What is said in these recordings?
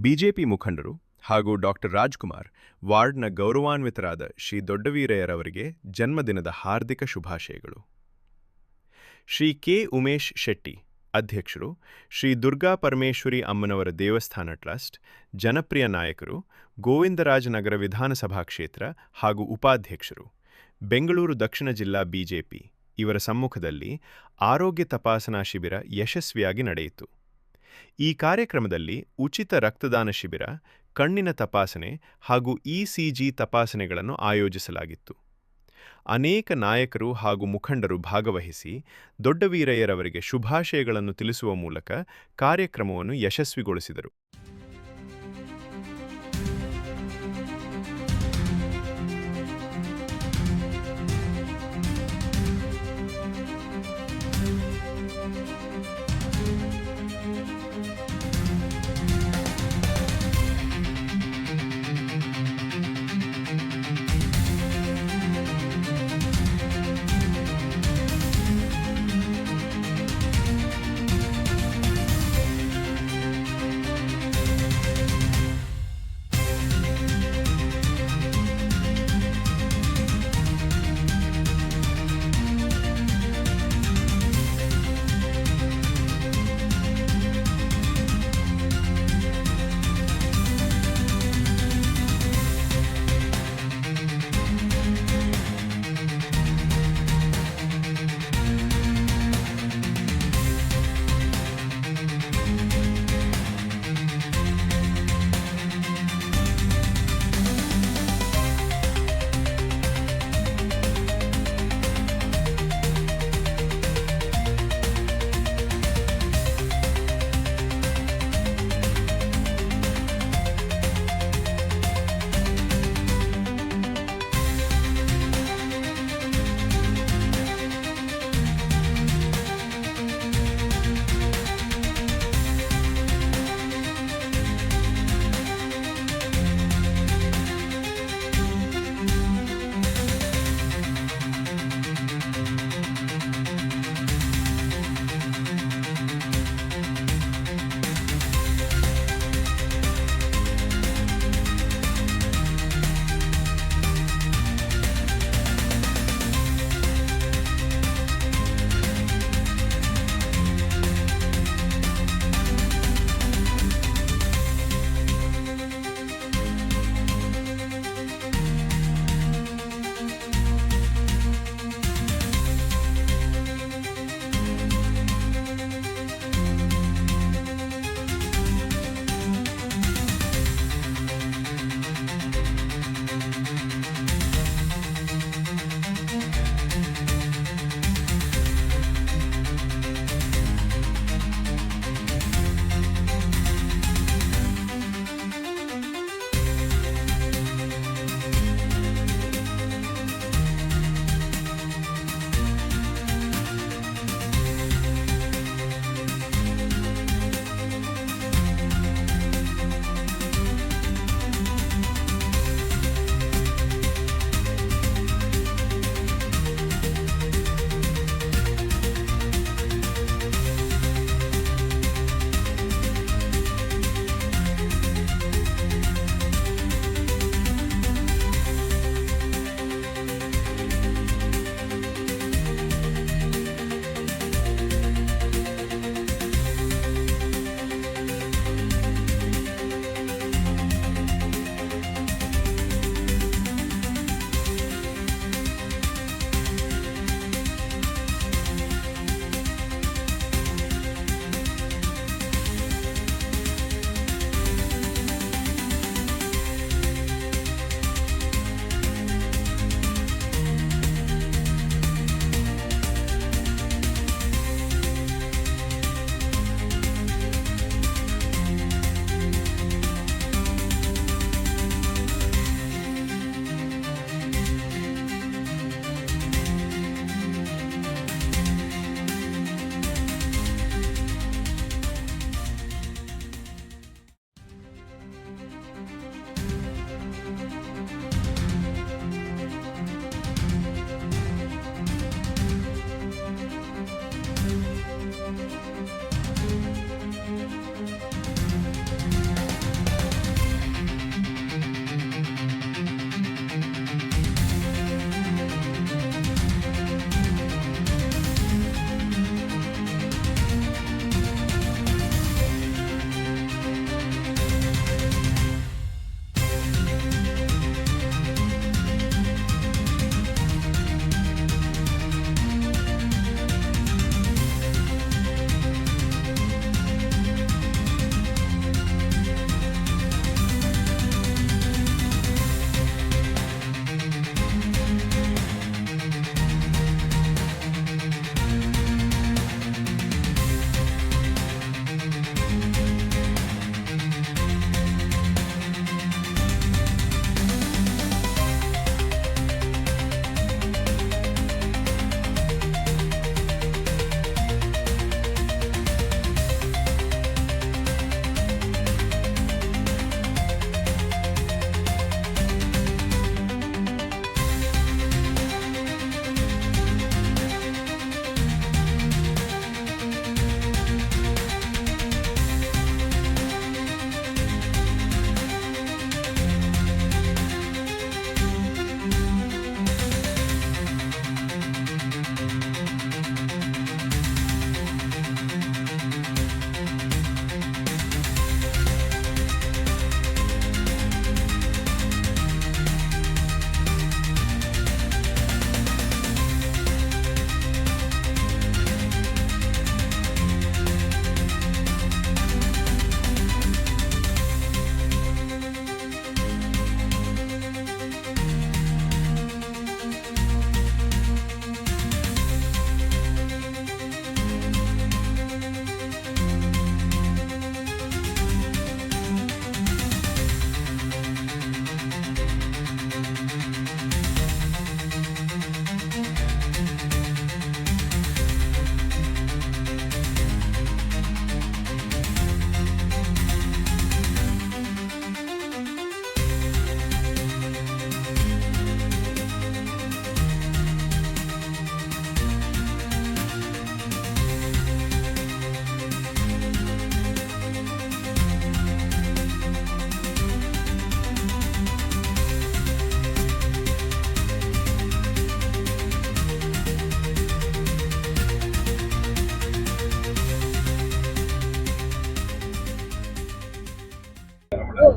BJP ಮುಖಂಡರು ಹಾಗೂ doctor Rajkumar ವಾರ್ಡ್ನ ಗೌರವಾನ್ವಿತರಾದ ಶ್ರೀ ದೊಡ್ಡವೀರಯ್ಯರವರಿಗೆ ಜನ್ಮದಿನದ ಹಾರ್ದಿಕ ಶುಭಾಶಯಗಳು. ಶ್ರೀ ಕೆ. ಉಮೇಶ್ ಶೆಟ್ಟಿ, ಅಧ್ಯಕ್ಷರು, ಶ್ರೀ ದುರ್ಗಾ ಪರಮೇಶ್ವರಿ ಅಮ್ಮನವರ ದೇವಸ್ಥಾನ ಟ್ರಸ್ಟ್, ಜನಪ್ರಿಯ ನಾಯಕರು, ಗೋವಿಂದರಾಜನಗರ ವಿಧಾನಸಭಾ ಕ್ಷೇತ್ರ ಹಾಗೂ ಉಪಾಧ್ಯಕ್ಷರು, ಬೆಂಗಳೂರು ದಕ್ಷಿಣ ಜಿಲ್ಲಾ ಬಿಜೆಪಿ ಇವರ ಸಮ್ಮುಖದಲ್ಲಿ ಆರೋಗ್ಯ ತಪಾಸಣಾ ಶಿಬಿರ ಯಶಸ್ವಿಯಾಗಿ ನಡೆಯಿತು. ಈ ಕಾರ್ಯಕ್ರಮದಲ್ಲಿ ಉಚಿತ ರಕ್ತದಾನ ಶಿಬಿರ, ಕಣ್ಣಿನ ತಪಾಸಣೆ ಹಾಗೂ ಇಸಿಜಿ ತಪಾಸಣೆಗಳನ್ನು ಆಯೋಜಿಸಲಾಗಿತ್ತು. ಅನೇಕ ನಾಯಕರು ಹಾಗೂ ಮುಖಂಡರು ಭಾಗವಹಿಸಿ ದೊಡ್ಡವೀರಯ್ಯರವರಿಗೆ ಶುಭಾಶಯಗಳನ್ನು ತಿಳಿಸುವ ಮೂಲಕ ಕಾರ್ಯಕ್ರಮವನ್ನು ಯಶಸ್ವಿಗೊಳಿಸಿದರು.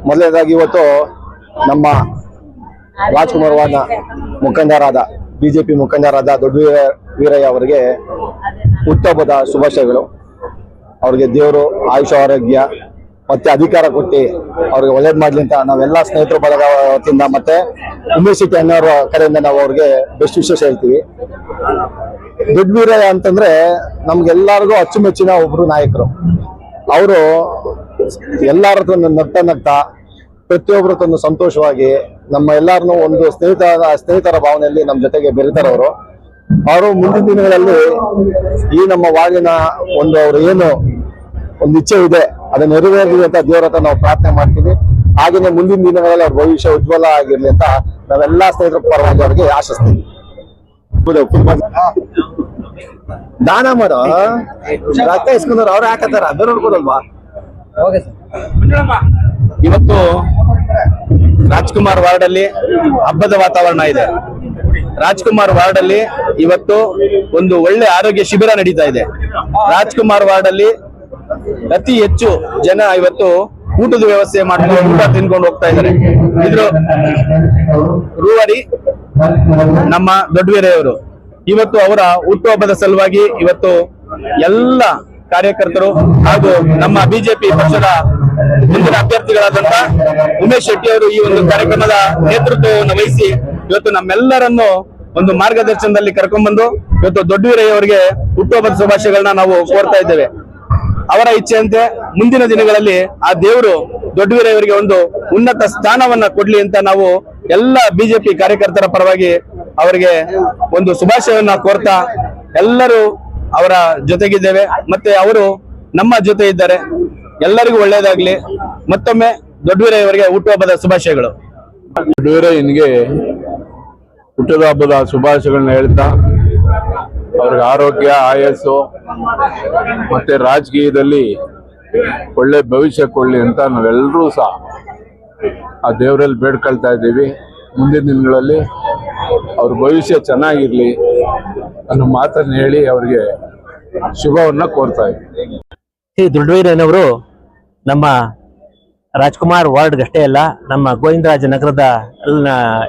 ಮೊದಲನೇದಾಗಿ ಇವತ್ತು ನಮ್ಮ ರಾಜ್ಕುಮಾರ್ ವಾರ್ಡ್ನ ಮುಖಂಡರಾದ ಬಿಜೆಪಿ ಮುಖಂಡರಾದ ದೊಡ್ಡ ವೀರಯ್ಯ ಅವರಿಗೆ ಹುಟ್ಟುಹಬ್ಬದ ಶುಭಾಶಯಗಳು. ಅವ್ರಿಗೆ ದೇವರು ಆಯುಷ ಆರೋಗ್ಯ ಮತ್ತೆ ಅಧಿಕಾರ ಕೊಟ್ಟು ಅವ್ರಿಗೆ ಒಳ್ಳೇದ್ ಮಾಡ್ಲಿ ಅಂತ ನಾವೆಲ್ಲ ಸ್ನೇಹಿತರ ಬಳಗ ವತಿಯಿಂದ ಮತ್ತೆ ಉಮೇಶ್ ಶೆಟ್ಟಿ ಅನ್ನೋರ ಕಡೆಯಿಂದ ನಾವು ಅವ್ರಿಗೆ ಬೆಸ್ಟ್ ವಿಶೇಷ ಹೇಳ್ತೀವಿ. ದೊಡ್ಡ ವೀರಯ್ಯ ಅಂತಂದ್ರೆ ನಮ್ಗೆಲ್ಲರಿಗೂ ಅಚ್ಚುಮೆಚ್ಚಿನ ಒಬ್ರು ನಾಯಕರು. ಅವರು ಎಲ್ಲರ ಹತ್ರ ನಗ್ತಾ ಪ್ರತಿಯೊಬ್ಬರ ಹತ್ರ ಸಂತೋಷವಾಗಿ ನಮ್ಮ ಎಲ್ಲರನ್ನೂ ಒಂದು ಸ್ನೇಹಿತರ ಭಾವನೆಯಲ್ಲಿ ನಮ್ಮ ಜೊತೆಗೆ ಬೆರೀತಾರವರು. ಅವರು ಮುಂದಿನ ದಿನಗಳಲ್ಲಿ ಈ ನಮ್ಮ ವಾರ್ಡಿನ ಅವ್ರು ಏನು ಒಂದು ಇಚ್ಛೆ ಇದೆ ಅದನ್ನ ನೆರವೇರಲಿ ಅಂತ ದೇವರ ಹತ್ರ ನಾವು ಪ್ರಾರ್ಥನೆ ಮಾಡ್ತೀವಿ. ಹಾಗೇನೆ ಮುಂದಿನ ದಿನಗಳಲ್ಲಿ ಅವ್ರ ಭವಿಷ್ಯ ಉಜ್ವಲ ಆಗಿರ್ಲಿ ಅಂತ ನಾವೆಲ್ಲಾ ಸ್ನೇಹಿತರ ಪರವಾಗಿ ಅವ್ರಿಗೆ ಆಶಿಸ್ತೀವಿ. ದಾನ ಮಾಡೋ ರಕ್ತ ಇಸ್ಕೊಂಡ್ರು ಅವ್ರು ಹಾಕತ್ತಾರ ಬೇರೆ ನೋಡ್ಬೋದಲ್ವಾ. ಇವತ್ತು ರಾಜ್ಕುಮಾರ್ ವಾರ್ಡ್ ಅಲ್ಲಿ ಹಬ್ಬದ ವಾತಾವರಣ ಇದೆ. ರಾಜ್ಕುಮಾರ್ ವಾರ್ಡ್ ಅಲ್ಲಿ ಇವತ್ತು ಒಂದು ಒಳ್ಳೆ ಆರೋಗ್ಯ ಶಿಬಿರ ನಡೀತಾ ಇದೆ. ರಾಜ್ಕುಮಾರ್ ವಾರ್ಡ್ ಅಲ್ಲಿ ಅತಿ ಹೆಚ್ಚು ಜನ ಇವತ್ತು ಊಟದ ವ್ಯವಸ್ಥೆ ಮಾಡ್ಕೊಂಡು ಊಟ ತಿನ್ಕೊಂಡು ಹೋಗ್ತಾ ಇದ್ದಾರೆ. ಇದ್ರ ರೂವಾರಿ ನಮ್ಮ ದೊಡ್ಡವೀರಯ್ಯವರು ಇವತ್ತು ಅವರ ಹುಟ್ಟುಹಬ್ಬದ ಸಲುವಾಗಿ ಇವತ್ತು ಎಲ್ಲ ಕಾರ್ಯಕರ್ತರು ಹಾಗೂ ನಮ್ಮ ಬಿಜೆಪಿ ಪಕ್ಷದ ಮುಂದಿನ ಅಭ್ಯರ್ಥಿಗಳಾದಂತ ಉಮೇಶ್ ಶೆಟ್ಟಿ ಅವರು ಈ ಒಂದು ಕಾರ್ಯಕ್ರಮದ ನೇತೃತ್ವವನ್ನು ವಹಿಸಿ ಇವತ್ತು ನಮ್ಮೆಲ್ಲರನ್ನು ಒಂದು ಮಾರ್ಗದರ್ಶನದಲ್ಲಿ ಕರ್ಕೊಂಡ್ಬಂದು ಇವತ್ತು ದೊಡ್ಡವೀರಯ್ಯ ಅವರಿಗೆ ಹುಟ್ಟುಹಬ್ಬದ ಶುಭಾಶಯಗಳನ್ನ ನಾವು ಕೋರ್ತಾ ಇದ್ದೇವೆ. ಅವರ ಇಚ್ಛೆಯಂತೆ ಮುಂದಿನ ದಿನಗಳಲ್ಲಿ ಆ ದೇವರು ದೊಡ್ಡವೀರಯ್ಯವರಿಗೆ ಒಂದು ಉನ್ನತ ಸ್ಥಾನವನ್ನ ಕೊಡ್ಲಿ ಅಂತ ನಾವು ಎಲ್ಲ ಬಿಜೆಪಿ ಕಾರ್ಯಕರ್ತರ ಪರವಾಗಿ ಅವರಿಗೆ ಒಂದು ಶುಭಾಶಯವನ್ನ ಕೋರ್ತಾ ಎಲ್ಲರೂ ಅವರ ಜೊತೆಗಿದ್ದೇವೆ. ಮತ್ತೆ ಅವರು ನಮ್ಮ ಜೊತೆ ಇದ್ದಾರೆ. ಎಲ್ಲರಿಗೂ ಒಳ್ಳೇದಾಗ್ಲಿ. ಮತ್ತೊಮ್ಮೆ ದೊಡ್ಡವೀರಯ್ಯವರಿಗೆ ಹುಟ್ಟುಹಬ್ಬದ ಶುಭಾಶಯಗಳು. ದೊಡ್ಡವೀರಯ್ಯನಿಗೆ ಹುಟ್ಟದ ಹಬ್ಬದ ಶುಭಾಶಯಗಳನ್ನ ಹೇಳ್ತಾ ಅವ್ರಿಗೆ ಆರೋಗ್ಯ ಆಯಸ್ಸು ಮತ್ತೆ ರಾಜಕೀಯದಲ್ಲಿ ಒಳ್ಳೆ ಭವಿಷ್ಯ ಕೊಡ್ಲಿ ಅಂತ ನಾವೆಲ್ಲರೂ ಸಹ ಆ ದೇವರಲ್ಲಿ ಬೇಡ್ಕೊಳ್ತಾ ಇದ್ದೀವಿ. ಮುಂದಿನ ದಿನಗಳಲ್ಲಿ ಅವ್ರ ಭವಿಷ್ಯ ಚೆನ್ನಾಗಿರ್ಲಿ ಅನ್ನೋ ಮಾತನ್ನ ಹೇಳಿ ಅವರಿಗೆ ಶುಭವನ್ನ ಕೋರ್ತಾ ಇದ್ದೀವಿ. ಶ್ರೀ ದೊಡ್ಡವೀರಯ್ಯನವರು ನಮ್ಮ ರಾಜ್ಕುಮಾರ್ ವಾರ್ಡ್ ಅಷ್ಟೇ ಅಲ್ಲ, ನಮ್ಮ ಗೋವಿಂದರಾಜ ನಗರದ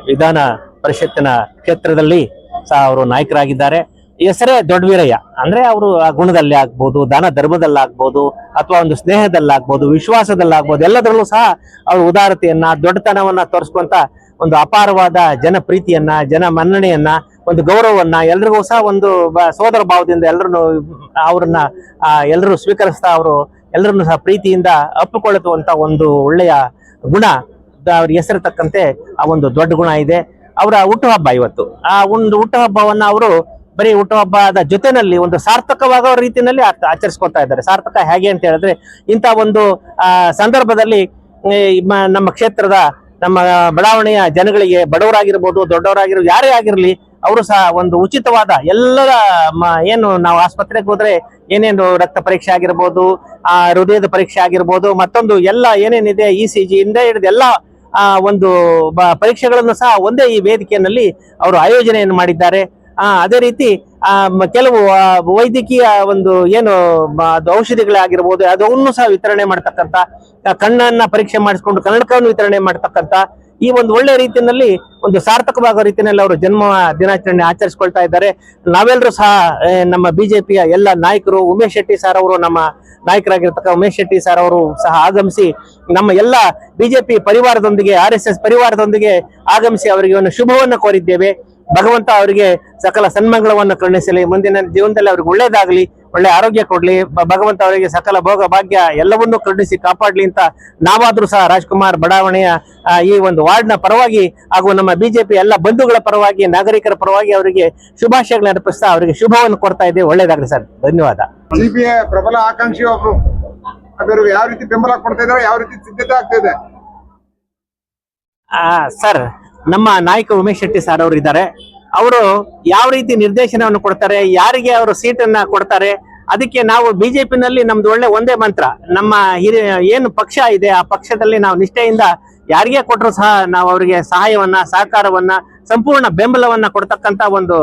ವಿಧಾನ ಪರಿಷತ್ತಿನ ಕ್ಷೇತ್ರದಲ್ಲಿ ಸಹ ಅವರು ನಾಯಕರಾಗಿದ್ದಾರೆ. ಹೆಸರೇ ದೊಡ್ಡವೀರಯ್ಯ ಅಂದ್ರೆ ಅವರು ಆ ಗುಣದಲ್ಲಿ ಆಗ್ಬೋದು, ದಾನ ಧರ್ಮದಲ್ಲಾಗ್ಬೋದು, ಅಥವಾ ಒಂದು ಸ್ನೇಹದಲ್ಲಾಗ್ಬೋದು, ವಿಶ್ವಾಸದಲ್ಲಾಗ್ಬೋದು, ಎಲ್ಲದರಲ್ಲೂ ಸಹ ಅವರು ಉದಾರತೆಯನ್ನ ದೊಡ್ಡತನವನ್ನ ತೋರಿಸುವಂತ ಒಂದು ಅಪಾರವಾದ ಜನ ಪ್ರೀತಿಯನ್ನ, ಜನ ಮನ್ನಣೆಯನ್ನ, ಒಂದು ಗೌರವವನ್ನ, ಎಲ್ರಿಗೂ ಸಹ ಒಂದು ಸೋದರ ಭಾವದಿಂದ ಅವ್ರನ್ನ ಎಲ್ಲರೂ ಸ್ವೀಕರಿಸ್ತಾ ಅವರು ಎಲ್ಲರನ್ನು ಸಹ ಪ್ರೀತಿಯಿಂದ ಅಪ್ಪಿಕೊಳ್ಳುವಂತ ಒಂದು ಒಳ್ಳೆಯ ಗುಣ ಅವ್ರ ಹೆಸರು ತಕ್ಕಂತೆ ಆ ಒಂದು ದೊಡ್ಡ ಗುಣ ಇದೆ. ಅವರ ಹುಟ್ಟುಹಬ್ಬ ಇವತ್ತು. ಆ ಒಂದು ಹುಟ್ಟುಹಬ್ಬವನ್ನ ಅವರು ಬರೀ ಹುಟ್ಟುಹಬ್ಬದ ಜೊತೆನಲ್ಲಿ ಒಂದು ಸಾರ್ಥಕವಾಗೋ ರೀತಿಯಲ್ಲಿ ಆಚರಿಸ್ಕೊತಾ ಇದ್ದಾರೆ. ಸಾರ್ಥಕ ಹೇಗೆ ಅಂತ ಹೇಳಿದ್ರೆ, ಇಂಥ ಒಂದು ಸಂದರ್ಭದಲ್ಲಿ ನಮ್ಮ ಕ್ಷೇತ್ರದ ನಮ್ಮ ಬಡಾವಣೆಯ ಜನಗಳಿಗೆ, ಬಡವರಾಗಿರ್ಬೋದು ದೊಡ್ಡವರಾಗಿರ್ಬೋದು ಯಾರೇ ಆಗಿರ್ಲಿ, ಅವರು ಸಹ ಒಂದು ಉಚಿತವಾದ ಎಲ್ಲರ ಏನು ನಾವು ಆಸ್ಪತ್ರೆಗೆ ಹೋದ್ರೆ ಏನೇನು ರಕ್ತ ಪರೀಕ್ಷೆ ಆಗಿರ್ಬೋದು, ಹೃದಯದ ಪರೀಕ್ಷೆ ಆಗಿರ್ಬೋದು, ಮತ್ತೊಂದು ಎಲ್ಲ ಏನೇನಿದೆ ECG ಇಂದ ಹಿಡಿದು ಎಲ್ಲ ಒಂದು ಪರೀಕ್ಷೆಗಳನ್ನು ಸಹ ಒಂದೇ ಈ ವೇದಿಕೆಯಲ್ಲಿ ಅವರು ಆಯೋಜನೆಯನ್ನು ಮಾಡಿದ್ದಾರೆ. ಅದೇ ರೀತಿ ಕೆಲವು ವೈದ್ಯಕೀಯ ಒಂದು ಏನು ಔಷಧಿಗಳಾಗಿರ್ಬೋದು ಅದನ್ನು ಸಹ ವಿತರಣೆ ಮಾಡ್ತಕ್ಕಂಥ, ಕಣ್ಣನ್ನ ಪರೀಕ್ಷೆ ಮಾಡಿಸ್ಕೊಂಡು ಕನ್ನಡಕವನ್ನು ವಿತರಣೆ ಮಾಡ್ತಕ್ಕಂಥ ಈ ಒಂದು ಒಳ್ಳೆ ರೀತಿಯಲ್ಲಿ ಒಂದು ಸಾರ್ಥಕವಾಗೋ ರೀತಿಯಲ್ಲಿ ಅವರು ಜನ್ಮ ದಿನಾಚರಣೆ ಆಚರಿಸ್ಕೊಳ್ತಾ ಇದ್ದಾರೆ. ನಾವೆಲ್ಲರೂ ಸಹ ನಮ್ಮ ಬಿಜೆಪಿಯ ಎಲ್ಲ ನಾಯಕರು, ಉಮೇಶ್ ಶೆಟ್ಟಿ ಸರ್ ಅವರು ನಮ್ಮ ನಾಯಕರಾಗಿರ್ತಕ್ಕ ಉಮೇಶ್ ಶೆಟ್ಟಿ ಸರ್ ಅವರು ಸಹ ಆಗಮಿಸಿ ನಮ್ಮ ಎಲ್ಲ ಬಿಜೆಪಿ ಪರಿವಾರದೊಂದಿಗೆ, RSS ಪರಿವಾರದೊಂದಿಗೆ ಆಗಮಿಸಿ ಅವರಿಗೆ ಒಂದು ಶುಭವನ್ನು ಕೋರಿದ್ದೇವೆ. ಭಗವಂತ ಅವರಿಗೆ ಸಕಲ ಸನ್ಮಂಗಳವನ್ನು ಕರುಣಿಸಲಿ. ಮುಂದಿನ ಜೀವನದಲ್ಲಿ ಅವ್ರಿಗೆ ಒಳ್ಳೇದಾಗ್ಲಿ, ಒಳ್ಳೆ ಆರೋಗ್ಯ ಕೊಡ್ಲಿ. ಭಗವಂತ ಅವರಿಗೆ ಸಕಲ ಭೋಗ ಭಾಗ್ಯ ಎಲ್ಲವನ್ನೂ ಕರುಣಿಸಿ ಕಾಪಾಡ್ಲಿ ಅಂತ ನಾವಾದ್ರೂ ಸಹ ರಾಜ್ಕುಮಾರ್ ಬಡಾವಣೆಯ ಈ ಒಂದು ವಾರ್ಡ್ನ ಪರವಾಗಿ ಹಾಗೂ ನಮ್ಮ ಬಿಜೆಪಿ ಎಲ್ಲ ಬಂಧುಗಳ ಪರವಾಗಿ, ನಾಗರಿಕರ ಪರವಾಗಿ ಅವರಿಗೆ ಶುಭಾಶಯಗಳನ್ನ ಅರ್ಪಿಸ್ತಾ ಅವರಿಗೆ ಶುಭವನ್ನು ಕೊಡ್ತಾ ಇದ್ದೇವೆ. ಒಳ್ಳೇದಾಗ್ಲಿ ಸರ್. ಧನ್ಯವಾದ. ಸಿಪಿಐ ಪ್ರಬಲ ಆಕಾಂಕ್ಷಿ ಒಬ್ರು ಅದರ ಯಾವ ರೀತಿ ಬೆಂಬಲ ಕೊಡ್ತಾ ಇದ್ದಾರೆ, ಯಾವ ರೀತಿ ಸಿದ್ಧತೆ ಆಗ್ತಾ ಇದೆ? ಸರ್, ನಮ್ಮ ನಾಯಕ ಉಮೇಶ್ ಶೆಟ್ಟಿ ಸರ್ ಅವರು ಇದ್ದಾರೆ. ಅವರು ಯಾವ ರೀತಿ ನಿರ್ದೇಶನವನ್ನು ಕೊಡ್ತಾರೆ, ಯಾರಿಗೆ ಅವರು ಸೀಟನ್ನ ಕೊಡ್ತಾರೆ, ಅದಕ್ಕೆ ನಾವು ಬಿಜೆಪಿನಲ್ಲಿ ನಮ್ದು ಒಂದೇ ಮಂತ್ರ, ನಮ್ಮ ಏನು ಪಕ್ಷ ಇದೆ ಆ ಪಕ್ಷದಲ್ಲಿ ನಾವು ನಿಷ್ಠೆಯಿಂದ ಯಾರಿಗೆ ಕೊಟ್ಟರು ಸಹ ನಾವು ಅವರಿಗೆ ಸಹಾಯವನ್ನ, ಸಹಕಾರವನ್ನ, ಸಂಪೂರ್ಣ ಬೆಂಬಲವನ್ನ ಕೊಡ್ತಕ್ಕಂತ ಒಂದು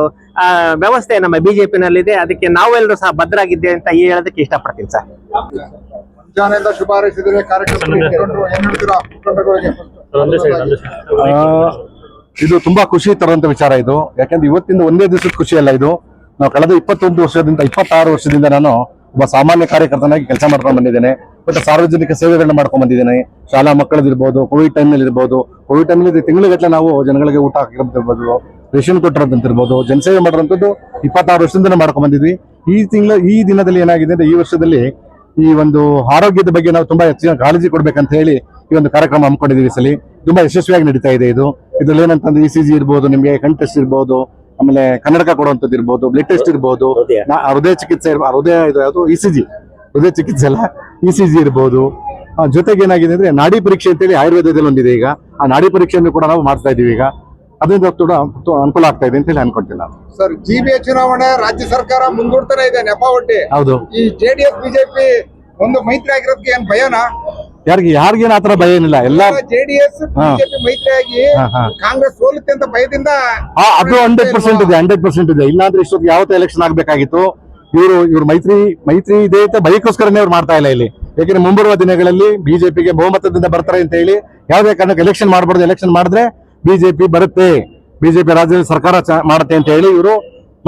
ವ್ಯವಸ್ಥೆ ನಮ್ಮ ಬಿಜೆಪಿನಲ್ಲಿದೆ. ಅದಕ್ಕೆ ನಾವೆಲ್ಲರೂ ಸಹ ಭದ್ರಾಗಿದ್ದೇವೆ ಅಂತ ಹೇಳೋದಕ್ಕೆ ಇಷ್ಟಪಡ್ತೀನಿ ಸರ್. ಮುಂಜಾನೆಯಿಂದ ಶುಭ ಹಾರೈಸಿದರೆ ಕಾರ್ಯಕ್ರಮ ಏನ್ ಹೇಳ್ತೀರಾ ಮುಖಂಡರುಗಳಿಗೆ? ಇದು ತುಂಬಾ ಖುಷಿ ತರುವಂತ ವಿಚಾರ ಇದು. ಯಾಕಂದ್ರೆ ಇವತ್ತಿಂದ ಒಂದೇ ದಿವಸದ ಖುಷಿ ಅಲ್ಲ ಇದು. ನಾವು ಕಳೆದ 26 ವರ್ಷದಿಂದ ನಾನು ಒಬ್ಬ ಸಾಮಾನ್ಯ ಕಾರ್ಯಕರ್ತನಾಗಿ ಕೆಲಸ ಮಾಡ್ಕೊಂಡು ಬಂದಿದ್ದೇನೆ. ಬಟ್ ಸಾರ್ವಜನಿಕ ಸೇವೆಗಳನ್ನ ಮಾಡ್ಕೊಂಡು ಬಂದಿದ್ದೇನೆ. ಶಾಲಾ ಮಕ್ಕಳದಿರ್ಬೋದು, ಕೋವಿಡ್ ಟೈಮ್ನಲ್ಲಿ ಇರ್ಬೋದು. ಕೋವಿಡ್ ಟೈಮ್ನಲ್ಲಿ ತಿಂಗಳಿಗಟ್ಟಲೆ ನಾವು ಜನಗಳಿಗೆ ಊಟ ಹಾಕಿರೋದಿರ್ಬೋದು, ರೇಷನ್ ಕೊಟ್ಟಿರೋದಂತಿರ್ಬೋದು, ಜನಸೇವೆ ಮಾಡಿರೋಂಥದ್ದು 26 ವರ್ಷದಿಂದ ಮಾಡ್ಕೊಂಡು ಬಂದಿದ್ವಿ. ಈ ದಿನದಲ್ಲಿ ಏನಾಗಿದೆ ಅಂದ್ರೆ, ಈ ವರ್ಷದಲ್ಲಿ ಈ ಒಂದು ಆರೋಗ್ಯದ ಬಗ್ಗೆ ನಾವು ತುಂಬಾ ಹೆಚ್ಚಿನ ಕಾಳಜಿ ಕೊಡ್ಬೇಕಂತ ಹೇಳಿ ಈ ಒಂದು ಕಾರ್ಯಕ್ರಮ ಹಮ್ಮಿಕೊಂಡಿದ್ದೀವಿ. ಈ ಸಲ ತುಂಬಾ ಯಶಸ್ವಿಯಾಗಿ ನಡೀತಾ ಇದೆ ಇದು. ಇದ್ರಲ್ಲಿ ಏನಂತಂದ್ರೆ ECG ಇರ್ಬೋದು, ನಿಮ್ಗೆ ಕಣ್ ಟೆಸ್ಟ್ ಇರ್ಬೋದು, ಆಮೇಲೆ ಕನ್ನಡಕ ಕೊಡುವಂಥದ್ದು ಇರ್ಬೋದು, ಬ್ಲಡ್ ಟೆಸ್ಟ್ ಇರ್ಬೋದು, ಹೃದಯ ಚಿಕಿತ್ಸೆ ಹೃದಯ ಇದು ಯಾವುದು ECG, ಹೃದಯ ಚಿಕಿತ್ಸೆ ಅಲ್ಲ ECG ಇರ್ಬೋದು. ಜೊತೆಗೆ ಏನಾಗಿದೆ ಅಂದ್ರೆ ನಾಡಿ ಪರೀಕ್ಷೆ ಅಂತೇಳಿ ಆಯುರ್ವೇದದಲ್ಲಿ ಒಂದಿದೆ. ಈಗ ಆ ನಾಡಿ ಪರೀಕ್ಷೆಯನ್ನು ಕೂಡ ನಾವು ಮಾಡ್ತಾ ಇದೀವಿ. ಈಗ ಅದರಿಂದ ಕೂಡ ಅನುಕೂಲ ಆಗ್ತಾ ಇದೆ ಅಂತ ಹೇಳಿ ಅನ್ಕೊಳ್ತೀನಿ ನಾನು. ಸರ್, GBA ಚುನಾವಣೆ ರಾಜ್ಯ ಸರ್ಕಾರ ಮುಂದೂಡ್ತಾನೆ ಇದೆ ನೆಪ ಒಡ್ಡಿ. ಹೌದು. ಈ JDS BJP ಒಂದು ಮೈತ್ರಿ ಆಗಿರೋದಕ್ಕೆ ಏನ್ ಭಯನಾ? ಯಾರಿಗೇನು ಆತರ ಭಯ ಏನಿಲ್ಲ. ಎಲ್ಲ JDS BJP ಮೈತ್ರಿ ಆಗಿ ಕಾಂಗ್ರೆಸ್ ಸೋಲುತ್ತೆ ಅಂತ ಭಯದಿಂದ ಅದು 100% ಇದೆ, 100% ಇದೆ. ಇಲ್ಲಾಂದ್ರೆ ಇಷ್ಟೊತ್ತಿಗೆ ಯಾವತ್ತೂ ಎಲೆಕ್ಷನ್ ಆಗ್ಬೇಕಾಗಿತ್ತು. ಇವ್ರು ಮೈತ್ರಿ ಇದೆ ಅಂತ ಭಯಕ್ಕೋಸ್ಕರನೇ ಅವ್ರು ಮಾಡ್ತಾ ಇಲ್ಲ ಇಲ್ಲಿ. ಯಾಕಂದ್ರೆ ಮುಂಬರುವ ದಿನಗಳಲ್ಲಿ ಬಿಜೆಪಿಗೆ ಬಹುಮತದಿಂದ ಬರ್ತಾರೆ ಅಂತ ಹೇಳಿ ಯಾವುದೇ ಕಾರಣಕ್ಕೆ ಎಲೆಕ್ಷನ್ ಮಾಡಬಾರ್ದು. ಎಲೆಕ್ಷನ್ ಮಾಡಿದ್ರೆ ಬಿಜೆಪಿ ಬರುತ್ತೆ, ಬಿಜೆಪಿ ರಾಜ್ಯದಲ್ಲಿ ಸರ್ಕಾರ ಮಾಡುತ್ತೆ ಅಂತ ಹೇಳಿ ಇವರು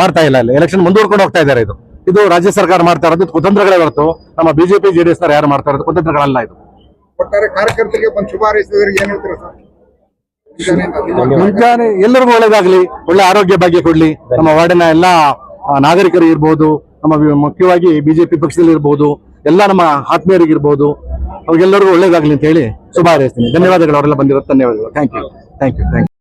ಮಾಡ್ತಾ ಇಲ್ಲ. ಇಲ್ಲಿ ಎಲೆಕ್ಷನ್ ಮುಂದೂಡ್ಕೊಂಡು ಹೋಗ್ತಾ ಇದ್ದಾರೆ. ಇದು ರಾಜ್ಯ ಸರ್ಕಾರ ಮಾಡ್ತಾ ಇರೋದು ಕುತಂತ್ರಗಳೇ ಹೊರತು ನಮ್ಮ ಬಿಜೆಪಿ JDS ಯಾರು ಮಾಡ್ತಾ ಇರೋದು ಕುತಂತ್ರಗಳಲ್ಲ. ಇದು ಒಟ್ಟಾರೆ ಕಾರ್ಯಕರ್ತರಿಗೆ ಒಂದು ಶುಭ ಹಾರೈಸಿದವರಿಗೆ ಏನ್ ಹೇಳ್ತೀರಾ ಸರ್? ಮುಂಜಾನೆ ಎಲ್ಲರಿಗೂ ಒಳ್ಳೇದಾಗ್ಲಿ, ಒಳ್ಳೆ ಆರೋಗ್ಯ ಭಾಗ್ಯ ಕೊಡ್ಲಿ. ನಮ್ಮ ವಾರ್ಡಿನ ಎಲ್ಲಾ ನಾಗರಿಕರು ಇರ್ಬೋದು, ನಮ್ಮ ಮುಖ್ಯವಾಗಿ ಬಿಜೆಪಿ ಪಕ್ಷದಲ್ಲಿ ಇರ್ಬೋದು, ಎಲ್ಲ ನಮ್ಮ ಆತ್ಮೀಯರಿಗಿರ್ಬೋದು, ಅವ್ರಿಗೆಲ್ಲರಿಗೂ ಒಳ್ಳೇದಾಗ್ಲಿ ಅಂತ ಹೇಳಿ ಶುಭ ಹಾರೈಸ್ತೀನಿ. ಧನ್ಯವಾದಗಳು, ಅವರೆಲ್ಲ ಬಂದಿರೋದು ಧನ್ಯವಾದಗಳು. Thank you.